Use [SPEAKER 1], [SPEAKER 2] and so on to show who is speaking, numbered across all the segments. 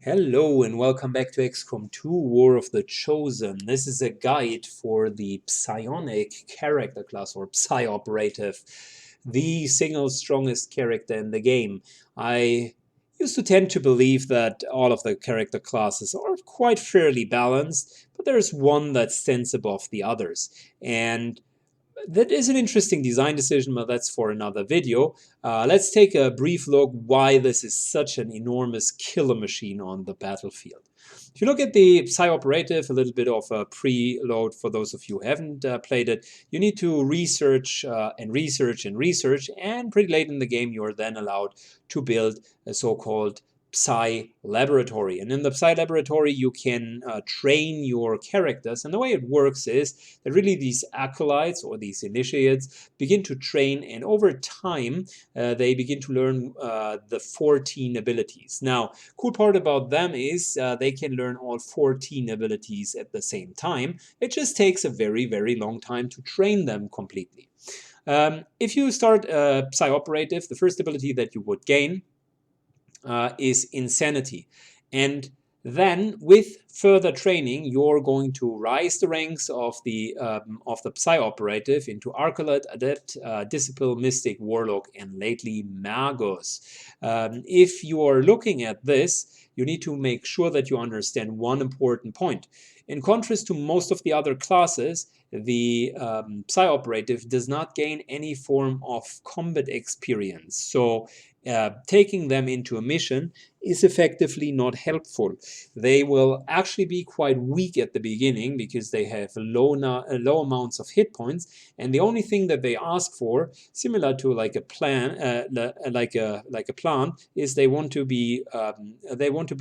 [SPEAKER 1] Hello and welcome back to XCOM2 War of the Chosen. This is a guide for the psionic character class or Psi Operative, the single strongest character in the game. I used to tend to believe that all of the character classes are quite fairly balanced, but there's one that stands above the others. And that is an interesting design decision, but that's for another video. Let's take a brief look why this is such an enormous killer machine on the battlefield. If you look at the Psi Operative, a little bit of a preload for those of you who haven't played it, you need to research and research and research, and pretty late in the game you are then allowed to build a so-called Psi laboratory. And in the Psi laboratory you can train your characters, and the way it works is that really these acolytes or these initiates begin to train, and over time they begin to learn the 14 abilities. Now, cool part about them is they can learn all 14 abilities at the same time. It just takes a very long time to train them completely. If you start Psi Operative, the first ability that you would gain is Insanity. And then, with further training, you're going to rise the ranks of the Psi Operative into Acolyte, Adept, Disciple, Mystic, Warlock, and lately Magus. If you are looking at this, you need to make sure that you understand one important point. In contrast to most of the other classes, the Psi Operative does not gain any form of combat experience. So taking them into a mission is effectively not helpful. They will actually be quite weak at the beginning because they have low amounts of hit points, and the only thing that they ask for, similar to like a plant, is they want to be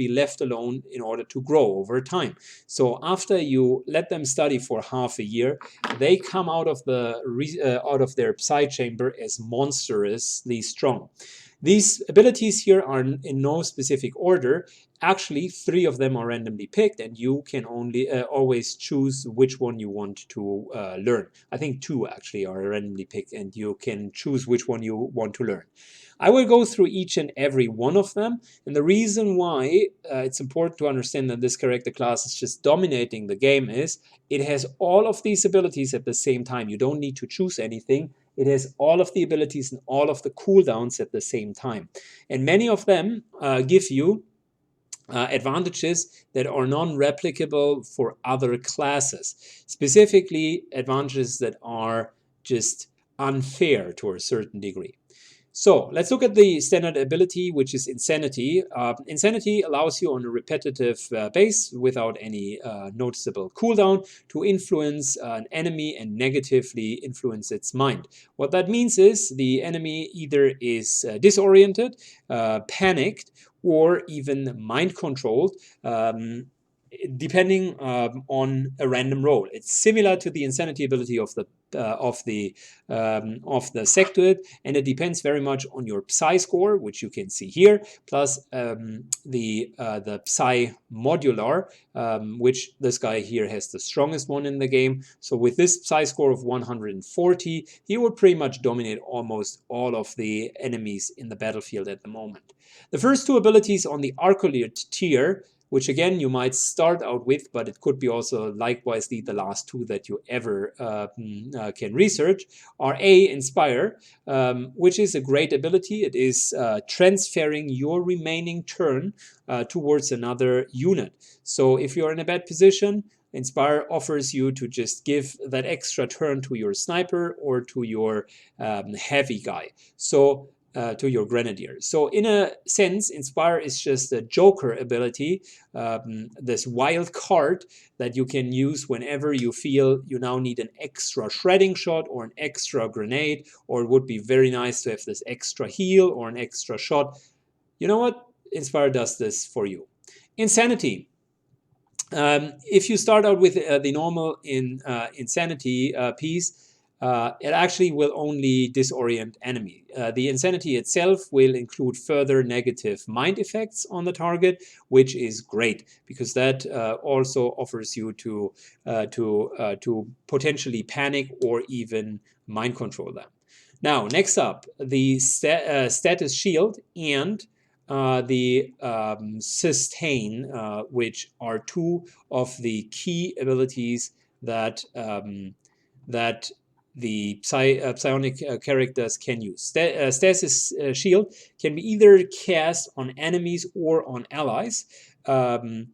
[SPEAKER 1] left alone in order to grow over time. So after you let them study for half a year, they come out of their Psi chamber as monstrously strong. These abilities here are in no specific order. Actually, 3 of them are randomly picked, and you can only always choose which one you want to learn. I think 2 actually are randomly picked, and you can choose which one you want to learn. I will go through each and every one of them, and the reason why it's important to understand that this character class is just dominating the game is it has all of these abilities at the same time. You don't need to choose anything. It has all of the abilities and all of the cooldowns at the same time. And many of them give you advantages that are non-replicable for other classes. Specifically, advantages that are just unfair to a certain degree. So let's look at the standard ability, which is Insanity. Insanity allows you on a repetitive base without any noticeable cooldown to influence an enemy and negatively influence its mind. What that means is the enemy either is disoriented, panicked, or even mind controlled, depending on a random roll. It's similar to the Insanity ability of the Sectoid, and it depends very much on your Psi score, which you can see here, plus the Psi modular, which this guy here has the strongest one in the game. So with this Psi score of 140, he would pretty much dominate almost all of the enemies in the battlefield at the moment. The first 2 abilities on the Acolyte tier, which again you might start out with, but it could be also likewise the last 2 that you ever can research, are A, Inspire, which is a great ability. It is transferring your remaining turn towards another unit. So if you're in a bad position, Inspire offers you to just give that extra turn to your sniper or to your heavy guy. So to your grenadier. So in a sense, Inspire is just a Joker ability, this wild card that you can use whenever you feel you now need an extra shredding shot or an extra grenade, or it would be very nice to have this extra heal or an extra shot. You know what? Inspire does this for you. Insanity. If you start out with the normal Insanity piece, it actually will only disorient enemy. The Insanity itself will include further negative mind effects on the target, which is great because that also offers you to potentially panic or even mind control them. Now, next up, the status shield and the Sustain, which are two of the key abilities that that the psionic characters can use. Stasis Shield can be either cast on enemies or on allies, and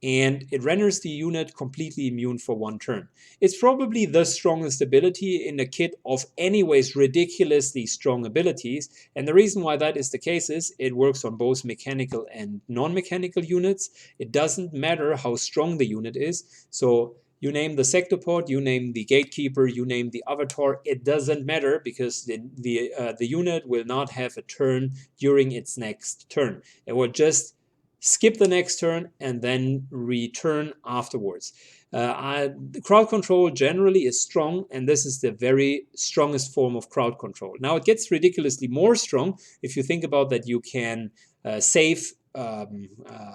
[SPEAKER 1] it renders the unit completely immune for 1 turn. It's probably the strongest ability in a kit of anyways ridiculously strong abilities, and the reason why that is the case is it works on both mechanical and non-mechanical units. It doesn't matter how strong the unit is, so you name the sectopod, you name the gatekeeper, you name the avatar, it doesn't matter because the unit will not have a turn during its next turn. It will just skip the next turn and then return afterwards. The crowd control generally is strong, and this is the very strongest form of crowd control. Now it gets ridiculously more strong if you think about that you can save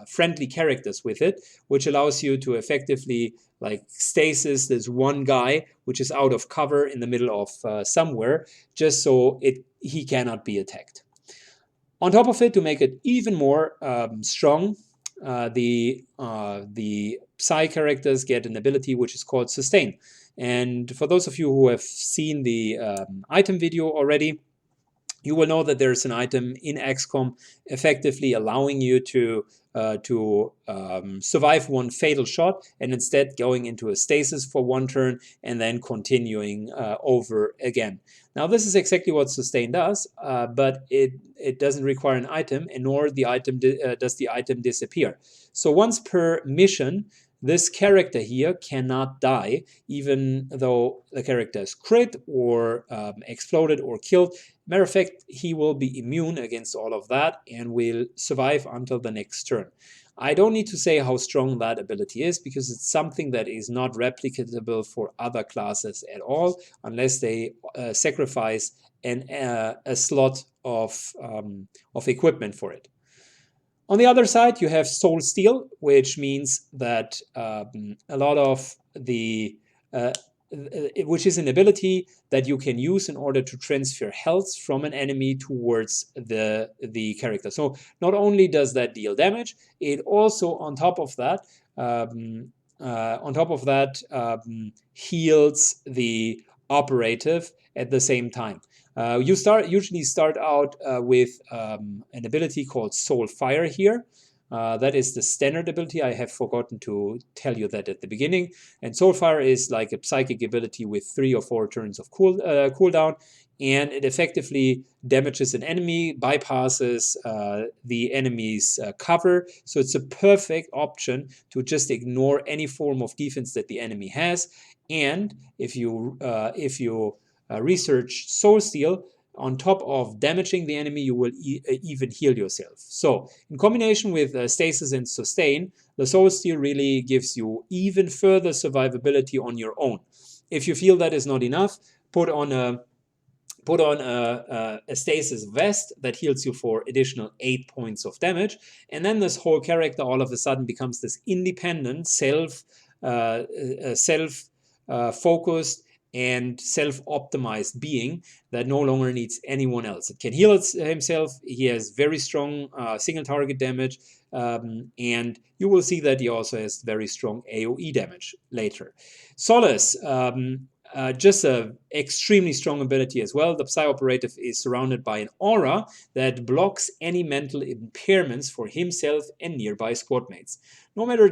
[SPEAKER 1] friendly characters with it, which allows you to effectively like stasis this one guy which is out of cover in the middle of somewhere, just so he cannot be attacked. On top of it, to make it even more strong, the Psi characters get an ability which is called Sustain. And for those of you who have seen the item video already, you will know that there's an item in XCOM effectively allowing you to survive one fatal shot and instead going into a stasis for 1 turn and then continuing over again. Now this is exactly what Sustain does, but it doesn't require an item, and nor the item does the item disappear. So once per mission, this character here cannot die, even though the character is crit or exploded or killed. Matter of fact, he will be immune against all of that and will survive until the next turn. I don't need to say how strong that ability is because it's something that is not replicatable for other classes at all unless they sacrifice a slot of equipment for it. On the other side, you have Soul Steal, which means that a lot of the which is an ability that you can use in order to transfer health from an enemy towards the character. So not only does that deal damage, it also on top of that heals the operative at the same time. You usually start out with an ability called Soulfire here. That is the standard ability. I have forgotten to tell you that at the beginning. And Soulfire is like a psychic ability with 3 or 4 turns of cooldown, and it effectively damages an enemy, bypasses the enemy's cover. So it's a perfect option to just ignore any form of defense that the enemy has. And if you research Soul Steal, on top of damaging the enemy, you will even heal yourself. So in combination with Stasis and Sustain, the Soul Steal really gives you even further survivability on your own. If you feel that is not enough, put on a Stasis vest that heals you for additional 8 points of damage, and then this whole character all of a sudden becomes this independent, self-focused, and self-optimized being that no longer needs anyone else. It can heal himself. He has very strong single target damage, and you will see that he also has very strong AoE damage later. Solace, just an extremely strong ability as well. The Psi Operative is surrounded by an aura that blocks any mental impairments for himself and nearby squad mates. No more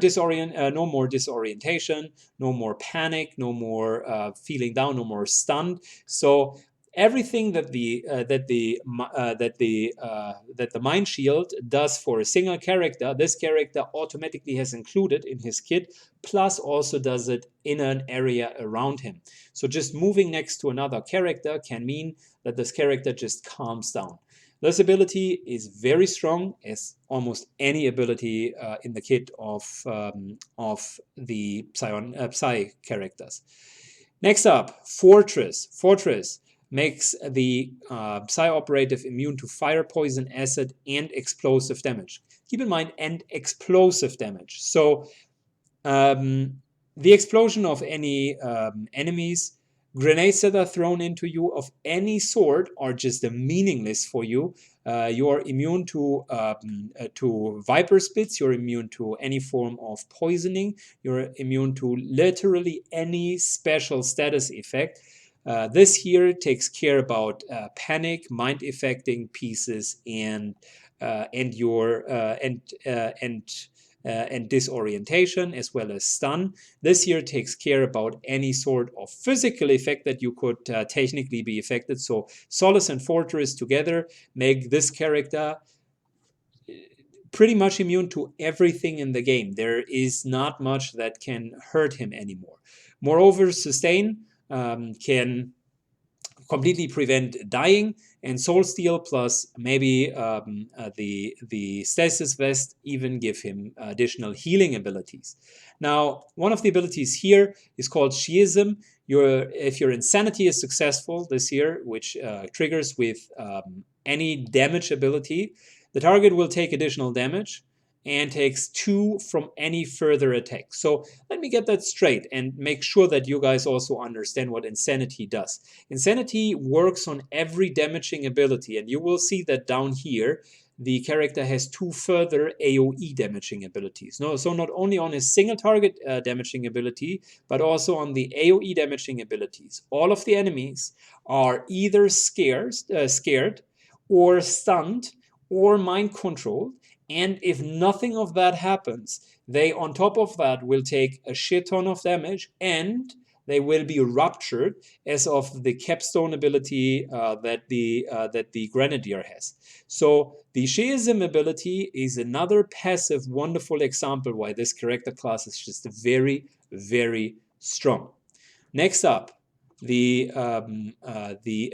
[SPEAKER 1] disorientation, no more panic, no more feeling down, no more stunned. So everything that the Mind Shield does for a single character, this character automatically has included in his kit, plus also does it in an area around him. So just moving next to another character can mean that this character just calms down. This ability is very strong, as almost any ability in the kit of the Psi characters. Next up, Fortress. Fortress makes the Psi Operative immune to fire, poison, acid, and explosive damage. Keep in mind, and explosive damage. So the explosion of any enemies Grenades that are thrown into you of any sort are just meaningless for you. You are immune to viper spits. You're immune to any form of poisoning. You're immune to literally any special status effect. This here takes care about panic, mind affecting pieces, and disorientation, as well as stun. This here takes care about any sort of physical effect that you could technically be affected. So Solace and Fortress together make this character pretty much immune to everything in the game. There is not much that can hurt him anymore. Moreover, Sustain can completely prevent dying, and Soul Steal plus maybe the Stasis Vest even give him additional healing abilities. Now, one of the abilities here is called Shiism. If your Insanity is successful this year, which triggers with any damage ability, the target will take additional damage and takes 2 from any further attack. So let me get that straight and make sure that you guys also understand what Insanity does. Insanity works on every damaging ability, and you will see that down here the character has 2 further AoE damaging abilities. No, so not only on his single target damaging ability, but also on the AoE damaging abilities. All of the enemies are either scared or stunned or mind controlled. And if nothing of that happens, they on top of that will take a shit ton of damage, and they will be ruptured as of the capstone ability that the Grenadier has. So the Shiism ability is another passive, wonderful example why this character class is just very, very strong. Next up, the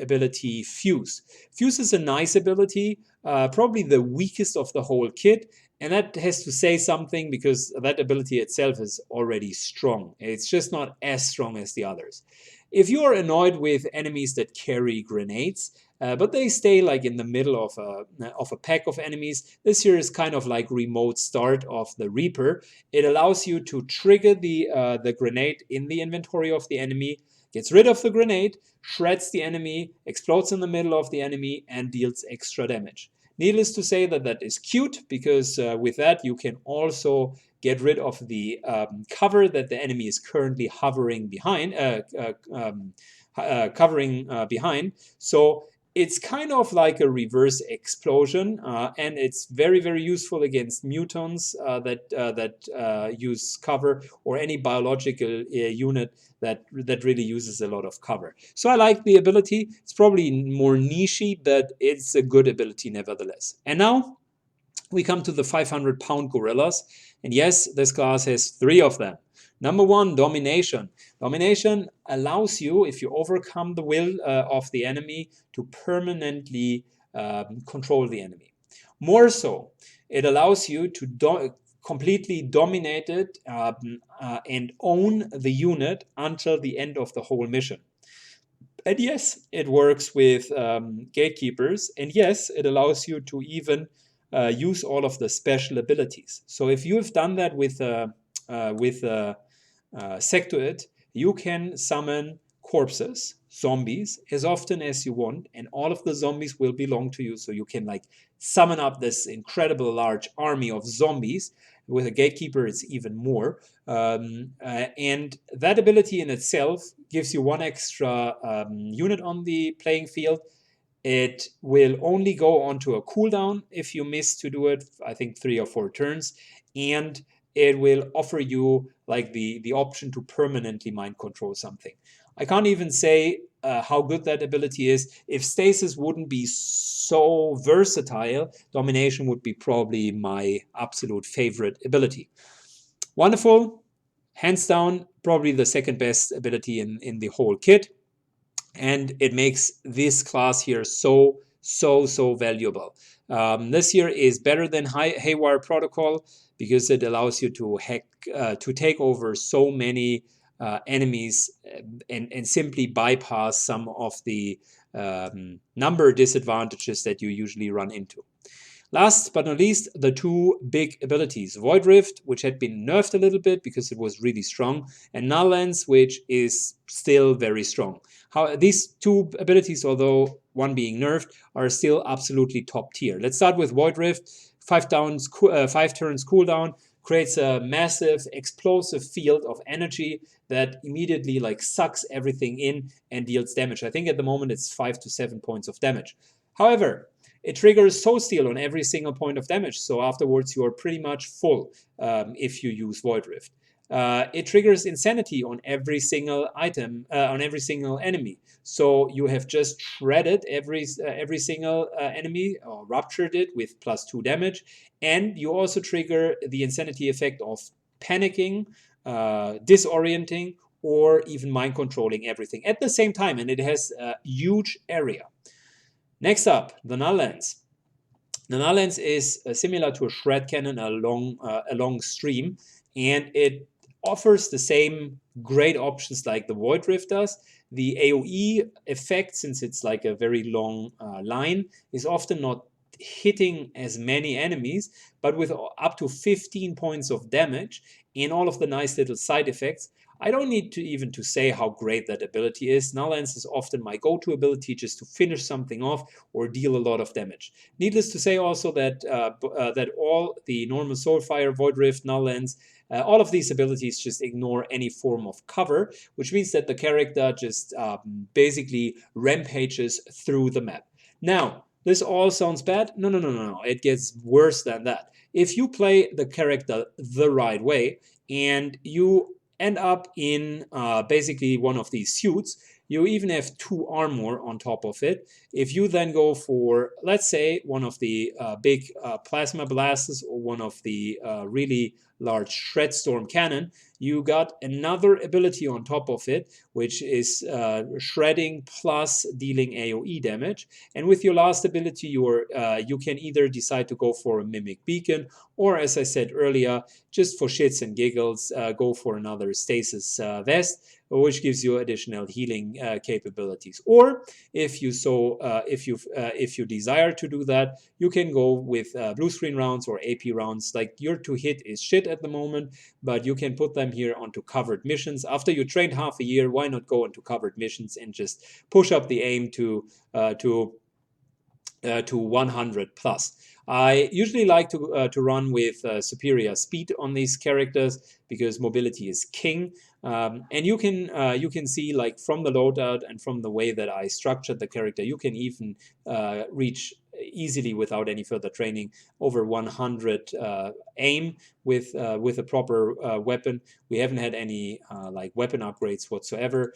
[SPEAKER 1] ability Fuse. Fuse is a nice ability, probably the weakest of the whole kit, and that has to say something because that ability itself is already strong. It's just not as strong as the others. If you are annoyed with enemies that carry grenades, but they stay like in the middle of a pack of enemies, this here is kind of like remote start of the Reaper. It allows you to trigger the grenade in the inventory of the enemy, gets rid of the grenade, shreds the enemy, explodes in the middle of the enemy, and deals extra damage. Needless to say that that is cute, because with that you can also get rid of the cover that the enemy is currently hovering behind, covering behind. So it's kind of like a reverse explosion, and it's very, very useful against mutants that use cover, or any biological unit that really uses a lot of cover. So I like the ability. It's probably more niche-y, but it's a good ability nevertheless. And now we come to the 500-pound gorillas. And yes, this class has 3 of them. Number 1, Domination. Domination allows you, if you overcome the will of the enemy, to permanently control the enemy. More so, it allows you to completely dominate it and own the unit until the end of the whole mission. And yes, it works with gatekeepers, and yes, it allows you to even use all of the special abilities. So if you have done that with Sectoid, you can summon corpses, zombies, as often as you want, and all of the zombies will belong to you. So you can like summon up this incredible large army of zombies. With a gatekeeper, it's even more. And that ability in itself gives you 1 extra unit on the playing field. It will only go onto a cooldown if you miss to do it, I think 3 or 4 turns, and it will offer you like the option to permanently mind control something. I can't even say how good that ability is. If Stasis wouldn't be so versatile, Domination would be probably my absolute favorite ability. Wonderful, hands down, probably the second best ability in the whole kit. And it makes this class here so valuable. This here is better than Haywire Protocol because it allows you to take over so many enemies and simply bypass some of the number disadvantages that you usually run into. Last but not least, the two big abilities. Void Rift, which had been nerfed a little bit because it was really strong, and Null Lens, which is still very strong. These two abilities, although one being nerfed, are still absolutely top tier. Let's start with Void Rift. 5 turns cooldown, creates a massive explosive field of energy that immediately like sucks everything in and deals damage. I think at the moment it's 5 to 7 points of damage. However, it triggers Soul Steal on every single point of damage, so afterwards you are pretty much full if you use Void Rift. It triggers Insanity on every single item, on every single enemy. So you have just shredded every single enemy, or ruptured it with +2 damage, and you also trigger the Insanity effect of panicking, disorienting, or even mind controlling everything at the same time, and it has a huge area. Next up, the Null Lens. The Null Lens is similar to a shred cannon along stream, and it offers the same great options like the Void Rift does. The AoE effect, since it's like a very long line, is often not hitting as many enemies, but with up to 15 points of damage and all of the nice little side effects. I don't need to even to say how great that ability is. Null Lens is often my go-to ability just to finish something off or deal a lot of damage. Needless to say also that that all the normal Soulfire, Void Rift, Null Lens, all of these abilities just ignore any form of cover, which means that the character just basically rampages through the map. Now, this all sounds bad? No, no, no, no, no. It gets worse than that. If you play the character the right way and you end up in basically one of these suits, you even have 2 armor on top of it. If you then go for, let's say, one of the big plasma blasters or one of the really large shred storm cannon, you got another ability on top of it, which is shredding plus dealing AoE damage. And with your last ability, you can either decide to go for a mimic beacon, or as I said earlier, just for shits and giggles, go for another stasis vest, which gives you additional healing capabilities. Or if you desire to do that, you can go with blue screen rounds or AP rounds. Like, your to hit is shit at the moment, but you can put them here onto covered missions. After you trained half a year, why not go into covered missions and just push up the aim to 100 plus. I usually like to run with superior speed on these characters because mobility is king. And you can see, like, from the loadout and from the way that I structured the character, you can even reach easily without any further training over 100 aim with a proper weapon. We haven't had any like weapon upgrades whatsoever.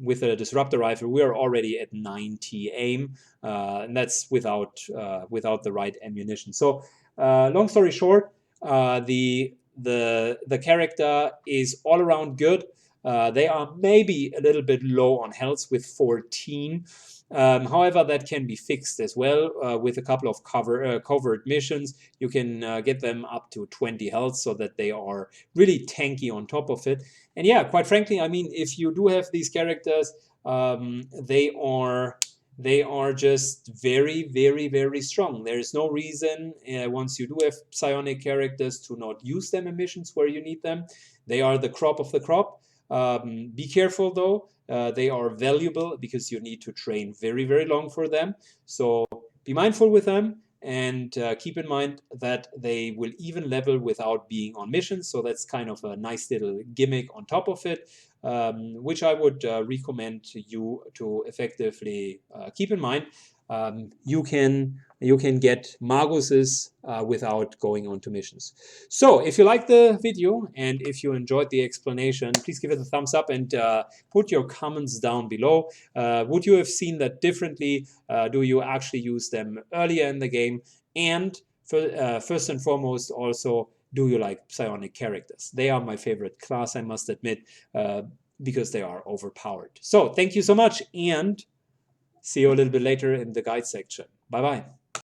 [SPEAKER 1] With a disruptor rifle, we are already at 90 aim, and that's without the right ammunition. So, long story short, the character is all around good. They are maybe a little bit low on health with 14. However, that can be fixed as well with a couple of covert missions. You can get them up to 20 health so that they are really tanky on top of it. And yeah, quite frankly, I mean, if you do have these characters, they are just very, very, very strong. There is no reason, once you do have psionic characters, to not use them in missions where you need them. They are the crop of the crop. Be careful though. They are valuable because you need to train very, very long for them. So be mindful with them, and keep in mind that they will even level without being on missions. So that's kind of a nice little gimmick on top of it, which I would recommend to you to effectively keep in mind. You can get Maguses without going on to missions. So if you liked the video and if you enjoyed the explanation, please give it a thumbs up and put your comments down below. Would you have seen that differently? Do you actually use them earlier in the game? And first and foremost, also, do you like psionic characters? They are my favorite class, I must admit, because they are overpowered. So thank you so much, and see you a little bit later in the guide section. Bye-bye.